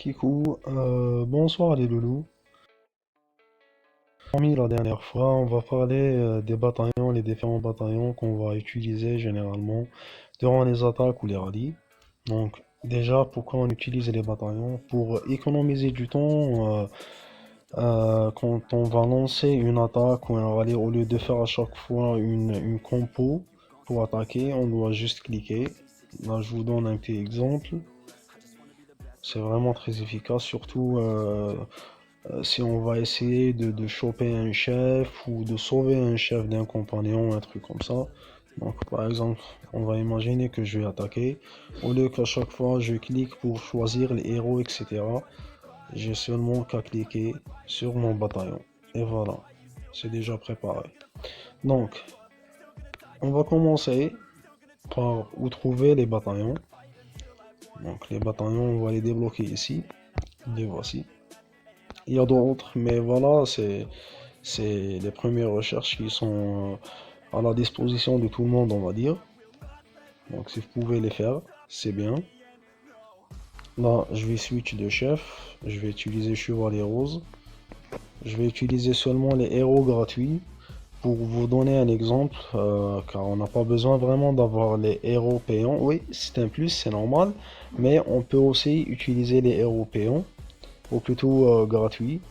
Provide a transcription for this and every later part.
Kikou, bonsoir les loulous. Parmi la dernière fois, on va parler des bataillons, les différents bataillons qu'on va utiliser généralement durant les attaques ou les rallyes. Donc déjà, pourquoi on utilise les bataillons? Pour économiser du temps quand on va lancer une attaque ou un rallye, au lieu de faire à chaque fois une compo pour attaquer, on doit juste cliquer. Là, je vous donne un petit exemple. C'est vraiment très efficace, surtout si on va essayer de choper un chef ou de sauver un chef d'un compagnon, un truc comme ça. Donc par exemple, on va imaginer que je vais attaquer. Au lieu qu'à chaque fois je clique pour choisir les héros, etc. J'ai seulement qu'à cliquer sur mon bataillon. Et voilà, c'est déjà préparé. Donc, on va commencer par où trouver les bataillons. Donc les bataillons, on va les débloquer ici. Les voici. Il y a d'autres, mais voilà, c'est les premières recherches qui sont à la disposition de tout le monde, on va dire. Donc si vous pouvez les faire, c'est bien. Là, je vais switch de chef. Je vais utiliser Chevalier Rose. Je vais utiliser seulement les héros gratuits. Pour vous donner un exemple, car on n'a pas besoin vraiment d'avoir les héros payants. Oui, c'est un plus, c'est normal. Mais on peut aussi utiliser les héros payants, ou plutôt gratuits.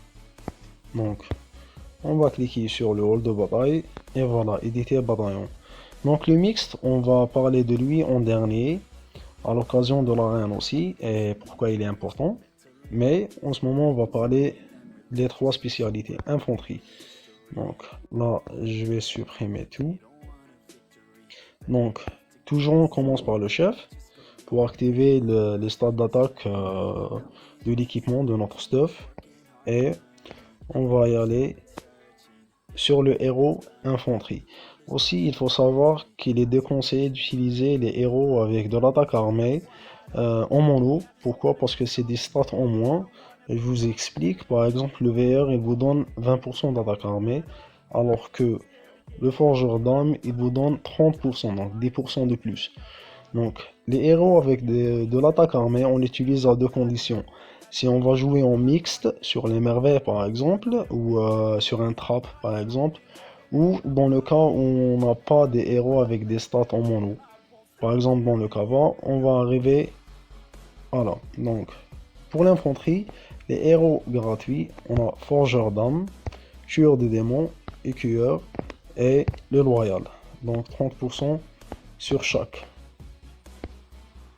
Donc, on va cliquer sur le hall de bataille et voilà, éditer bataillon. Donc le mixte, on va parler de lui en dernier, à l'occasion de l'arène aussi, et pourquoi il est important. Mais en ce moment, on va parler des trois spécialités. Infanterie. Donc là, je vais supprimer tout. Donc, toujours on commence par le chef, pour activer les stades d'attaque de l'équipement de notre stuff. Et on va y aller sur le héros infanterie. Aussi, il faut savoir qu'il est déconseillé d'utiliser les héros avec de l'attaque armée en mono. Pourquoi? Parce que c'est des stats en moins. Et je vous explique. Par exemple, le VR, il vous donne 20% d'attaque armée, alors que le forgeur d'armes, il vous donne 30%, donc 10% de plus. Donc, les héros avec de l'attaque armée, on l'utilise à deux conditions. Si on va jouer en mixte, sur les merveilles par exemple, ou sur un trap par exemple, ou dans le cas où on n'a pas des héros avec des stats en mono. Par exemple, dans le Kava, on va arriver. Voilà, donc, pour l'infanterie, les héros gratuits, on a Forgeur d'âmes, Tueur de démons, Écueur et le Loyal. Donc 30% sur chaque.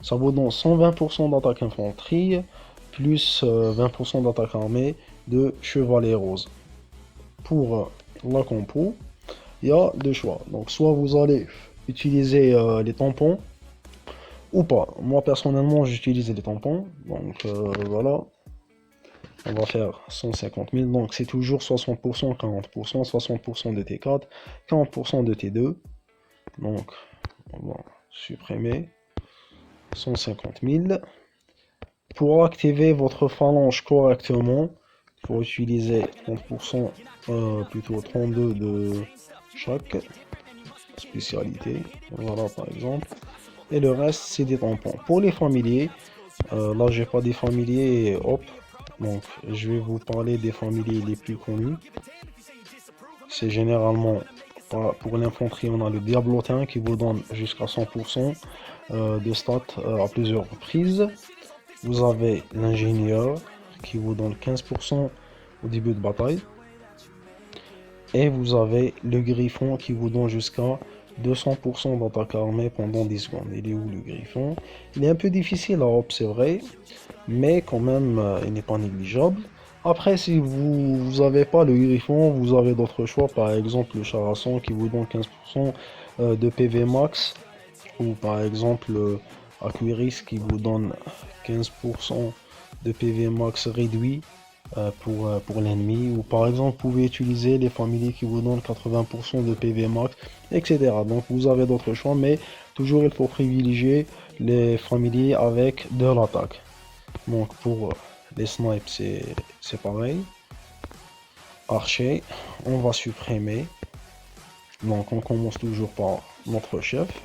Ça vous donne 120% d'attaque infanterie, plus 20% d'attaque armée de Chevalier Rose. Pour la compo, il y a deux choix. Donc soit vous allez utiliser les tampons, ou pas. Moi personnellement j'utilise les tampons. Donc voilà. On va faire 150 000. Donc c'est toujours 60%, 40%, 60% de T4, 40% de T2. Donc on va supprimer 150 000. Pour activer votre phalange correctement, il faut utiliser 30%, plutôt 32 de chaque spécialité. Voilà par exemple. Et le reste, c'est des tampons. Pour les familiers, là j'ai pas des familiers, hop. Donc je vais vous parler des familiers les plus connus. C'est généralement, pour l'infanterie, on a le diablotin qui vous donne jusqu'à 100% de stats à plusieurs reprises. Vous avez l'ingénieur qui vous donne 15% au début de bataille. Et vous avez le griffon qui vous donne jusqu'à 200% d'attaque armée pendant 10 secondes. Il est où le griffon? Il est un peu difficile à observer, mais quand même, il n'est pas négligeable. Après, si vous n'avez pas le griffon, vous avez d'autres choix, par exemple le charasson qui vous donne 15% de PV max, ou par exemple Aquiris qui vous donne 15% de PV max réduit pour l'ennemi, ou par exemple vous pouvez utiliser les familiers qui vous donnent 80% de PV max, etc. Donc vous avez d'autres choix, mais toujours il faut privilégier les familiers avec de l'attaque. Donc pour les snipes c'est pareil. Archer, on va supprimer. Donc on commence toujours par notre chef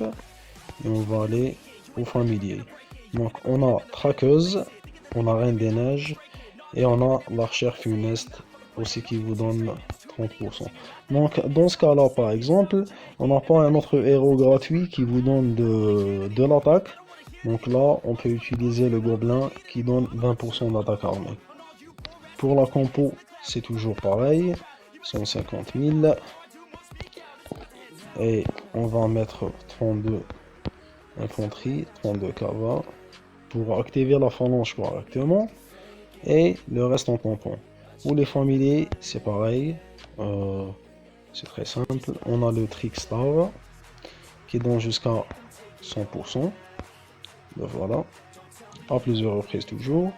et on va aller au familier. Donc on a traqueuse, on a Reine des Neiges, et on a l'Archère Funeste aussi qui vous donne 30%. Donc dans ce cas-là, par exemple, on n'a pas un autre héros gratuit qui vous donne de l'attaque. Donc là, on peut utiliser le Gobelin qui donne 20% d'attaque armée. Pour la compo, c'est toujours pareil, 150 000. Et on va mettre 32 infanterie, 32 cava pour activer la phalange correctement. Et le reste en tampon. Pour les familiers, c'est pareil. C'est très simple. On a le Trickstar qui donne jusqu'à 100%. Ben voilà. À plusieurs reprises toujours.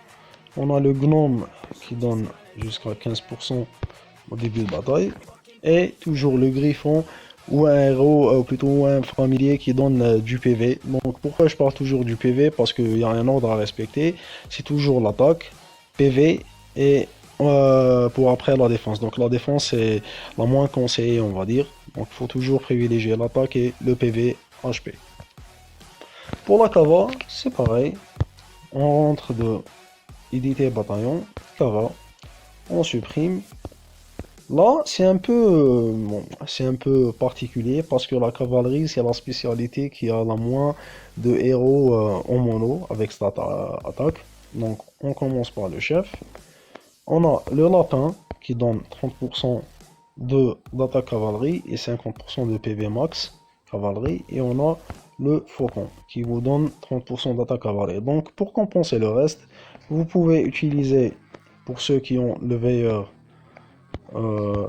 On a le Gnome qui donne jusqu'à 15% au début de bataille. Et toujours le Griffon ou un héros, ou plutôt un familier qui donne du PV. Donc pourquoi je parle toujours du PV? Parce qu'il y a un ordre à respecter. C'est toujours l'attaque, PV et pour après la défense. Donc la défense est la moins conseillée, on va dire. Donc il faut toujours privilégier l'attaque et le PV HP. Pour la Cava, c'est pareil. On rentre de éditer bataillon, Cava, on supprime. Là, c'est un peu particulier parce que la cavalerie, c'est la spécialité qui a la moins de héros en mono avec cette attaque. Donc, on commence par le chef. On a le lapin qui donne 30% d'attaque cavalerie et 50% de PV max cavalerie. Et on a le faucon qui vous donne 30% d'attaque cavalerie. Donc, pour compenser le reste, vous pouvez utiliser, pour ceux qui ont euh,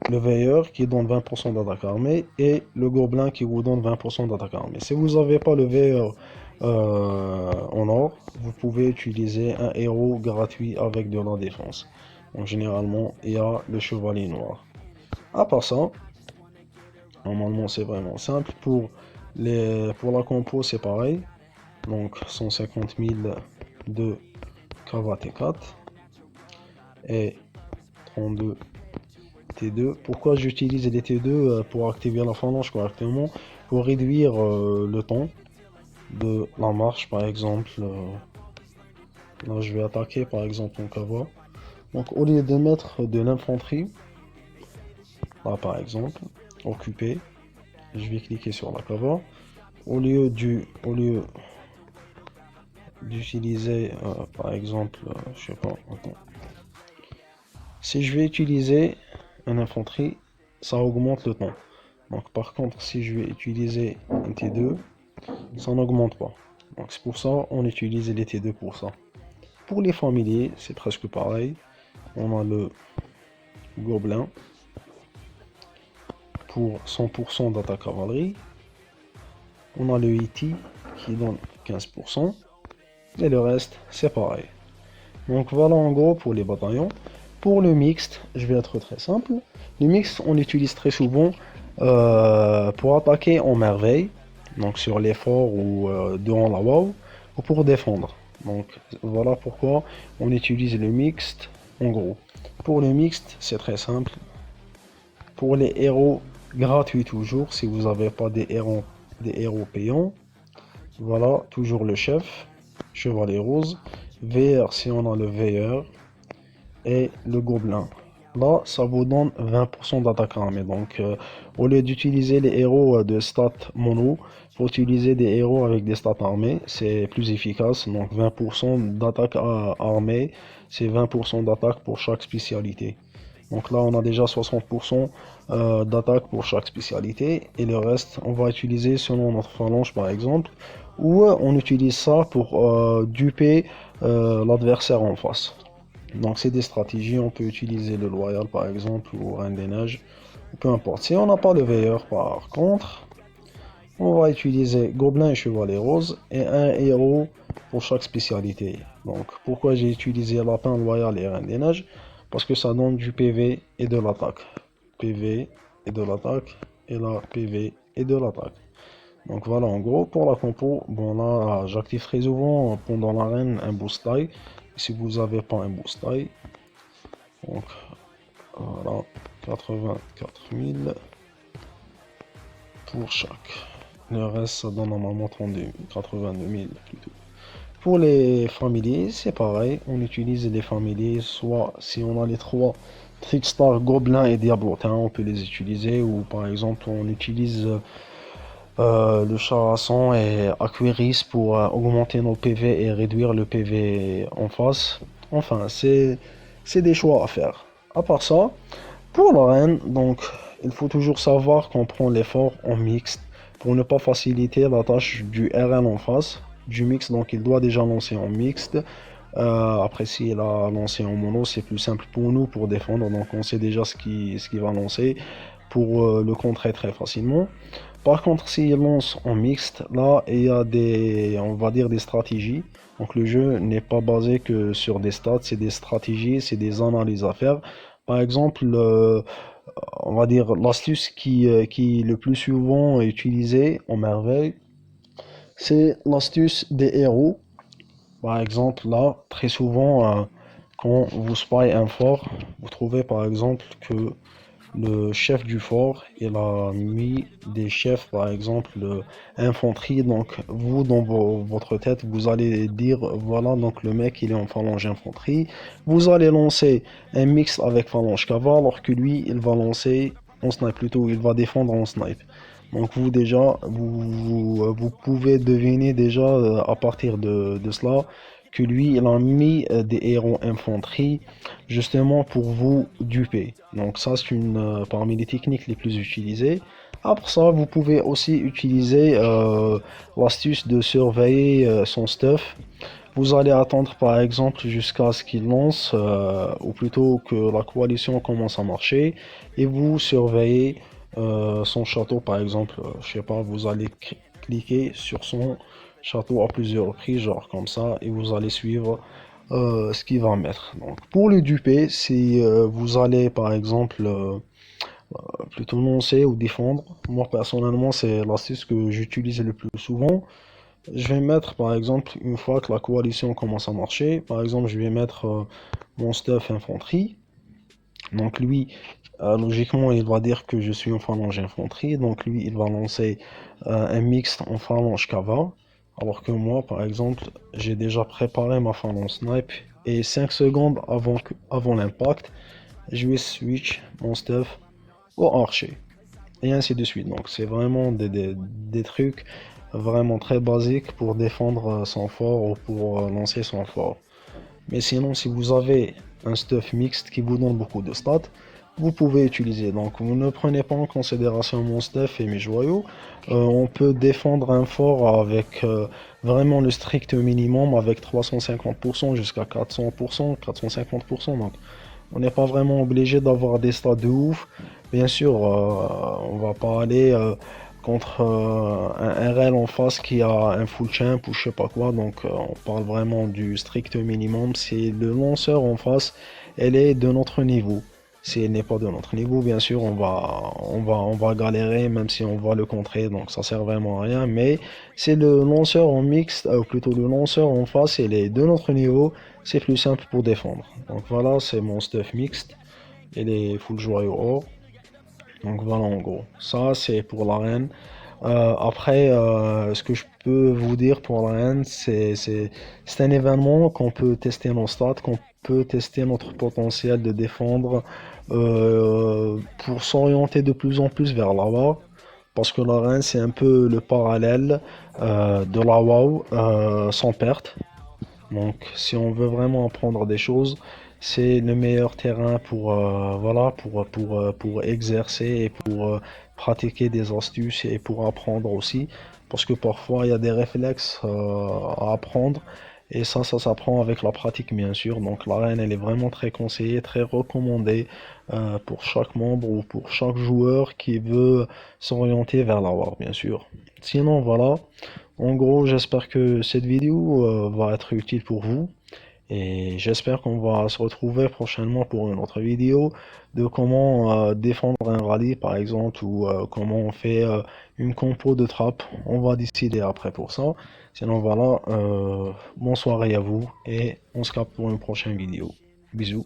le veilleur qui donne 20% d'attaque armée et le gobelin qui vous donne 20% d'attaque armée. Si vous n'avez pas le veilleur en or, vous pouvez utiliser un héros gratuit avec de la défense. Donc généralement, il y a le chevalier noir. À part ça, normalement c'est vraiment simple. Pour la compo, c'est pareil. Donc 150 000 de Cava T4 et 32 T2. Pourquoi j'utilise les T2 pour activer la phalange correctement? Pour réduire le temps de la marche, par exemple. Là, je vais attaquer par exemple en Cava. Donc, au lieu de mettre de l'infanterie, là par exemple, occupé, je vais cliquer sur la Cava. Au lieu d'utiliser par exemple, je sais pas, attends. Si je vais utiliser un infanterie, ça augmente le temps. Donc par contre, si je vais utiliser un T2, ça n'augmente pas. Donc c'est pour ça on utilise les T2 pour ça. Pour les familiers, c'est presque pareil. On a le gobelin pour 100% d'attaque cavalerie. On a le E.T. qui donne 15%. Et le reste, c'est pareil. Donc voilà en gros pour les bataillons. Pour le mixte, je vais être très simple. Le mixte, on l'utilise très souvent pour attaquer en merveille, donc sur l'effort ou durant la WoW, ou pour défendre. Donc voilà pourquoi on utilise le mixte en gros. Pour le mixte, c'est très simple. Pour les héros gratuits toujours, si vous n'avez pas des héros payants, voilà, toujours le chef, chevalier rose, VR si on a le veilleur, et le gobelin. Là, ça vous donne 20% d'attaque armée. Donc, au lieu d'utiliser les héros de stats mono, il faut utiliser des héros avec des stats armées. C'est plus efficace. Donc, 20% d'attaque armée, c'est 20% d'attaque pour chaque spécialité. Donc là, on a déjà 60% d'attaque pour chaque spécialité. Et le reste, on va utiliser selon notre phalange, par exemple. Ou on utilise ça pour duper l'adversaire en face. Donc c'est des stratégies, on peut utiliser le loyal par exemple ou Reine des Neiges, peu importe. Si on n'a pas le veilleur par contre, on va utiliser Gobelin et Chevalier Rose et un héros pour chaque spécialité. Donc pourquoi j'ai utilisé Lapin, Loyal et Reine des Neiges? Parce que ça donne du PV et de l'attaque. PV et de l'attaque et là PV et de l'attaque. Donc voilà en gros pour la compo. Bon là j'active très souvent pendant l'arène un boost taille. Si vous n'avez pas un boost taille, donc voilà 84 000 pour chaque. Le reste ça donne normalement 82 000 plutôt. Pour les familiers, c'est pareil, on utilise les familiers, soit si on a les trois Trickstar, Gobelin et Diablotin, on peut les utiliser, ou par exemple on utilise le Charasson et Aqueris pour augmenter nos PV et réduire le PV en face. Enfin, c'est des choix à faire. À part ça, pour l'arène, donc il faut toujours savoir qu'on prend l'effort en mixte pour ne pas faciliter la tâche du RN en face. Du mix, donc il doit déjà lancer en mixte. Après, s'il a lancé en mono, c'est plus simple pour nous pour défendre. Donc on sait déjà ce qui va lancer pour le contrer très facilement. Par contre, s'il lance en mixte, là, il y a des, on va dire des stratégies. Donc le jeu n'est pas basé que sur des stats, c'est des stratégies, c'est des analyses à faire. Par exemple, on va dire l'astuce qui est le plus souvent utilisée en merveille, c'est l'astuce des héros. Par exemple, là, très souvent, quand vous spy un fort, vous trouvez par exemple que le chef du fort, il a mis des chefs, par exemple, infanterie. Donc, vous, dans votre tête, vous allez dire, voilà, donc le mec, il est en phalange infanterie. Vous allez lancer un mix avec phalange cavale, alors que lui, il va lancer en snipe, plutôt, il va défendre en snipe. Donc, vous, déjà, vous pouvez deviner déjà, à partir de cela, que lui, il a mis des héros infanterie justement pour vous duper. Donc ça, c'est une parmi les techniques les plus utilisées. Après ça, vous pouvez aussi utiliser l'astuce de surveiller son stuff. Vous allez attendre par exemple jusqu'à ce qu'il lance, ou plutôt que la coalition commence à marcher, et vous surveillez son château par exemple. Je sais pas, vous allez cliquer sur son château à plusieurs reprises, genre comme ça, et vous allez suivre ce qu'il va mettre. Donc, pour le duper, si vous allez par exemple plutôt lancer ou défendre, moi personnellement c'est l'astuce que j'utilise le plus souvent. Je vais mettre par exemple, une fois que la coalition commence à marcher, par exemple je vais mettre mon stuff infanterie. Donc lui, logiquement il va dire que je suis en phalange infanterie, donc lui il va lancer un mixte en phalange cava. Alors que moi, par exemple, j'ai déjà préparé ma phalange snipe et 5 secondes avant l'impact, je vais switch mon stuff au archer. Et ainsi de suite. Donc c'est vraiment des trucs vraiment très basiques pour défendre son fort ou pour lancer son fort. Mais sinon, si vous avez un stuff mixte qui vous donne beaucoup de stats, vous pouvez utiliser. Donc vous ne prenez pas en considération mon stuff et mes joyaux. On peut défendre un fort avec vraiment le strict minimum, avec 350% jusqu'à 400%, 450%. Donc on n'est pas vraiment obligé d'avoir des stats de ouf. Bien sûr, on va pas aller contre un RL en face qui a un full champ ou je sais pas quoi. Donc on parle vraiment du strict minimum. C'est le lanceur en face, elle est de notre niveau. Si elle n'est pas de notre niveau, bien sûr, on va galérer même si on va le contrer. Donc ça sert vraiment à rien. Mais c'est le lanceur en mixte, ou plutôt le lanceur en face, elle est de notre niveau. C'est plus simple pour défendre. Donc voilà, c'est mon stuff mixte. Elle est full joyau or. Donc voilà en gros. Ça c'est pour l'arène. Après, ce que je peux vous dire pour l'arène, c'est un événement qu'on peut tester nos stats, qu'on peut tester notre potentiel de défendre pour s'orienter de plus en plus vers la WoW. Parce que l'arène c'est un peu le parallèle de la WoW sans perte. Donc, si on veut vraiment apprendre des choses, c'est le meilleur terrain pour, voilà, pour exercer et pour pratiquer des astuces et pour apprendre aussi. Parce que parfois, il y a des réflexes à apprendre et ça s'apprend avec la pratique, bien sûr. Donc, l'arène, elle est vraiment très conseillée, très recommandée pour chaque membre ou pour chaque joueur qui veut s'orienter vers la war, bien sûr. Sinon, voilà. En gros, j'espère que cette vidéo va être utile pour vous et j'espère qu'on va se retrouver prochainement pour une autre vidéo de comment défendre un rallye par exemple ou comment on fait une compo de trappe. On va décider après pour ça. Sinon voilà, bonne soirée à vous et on se capte pour une prochaine vidéo. Bisous.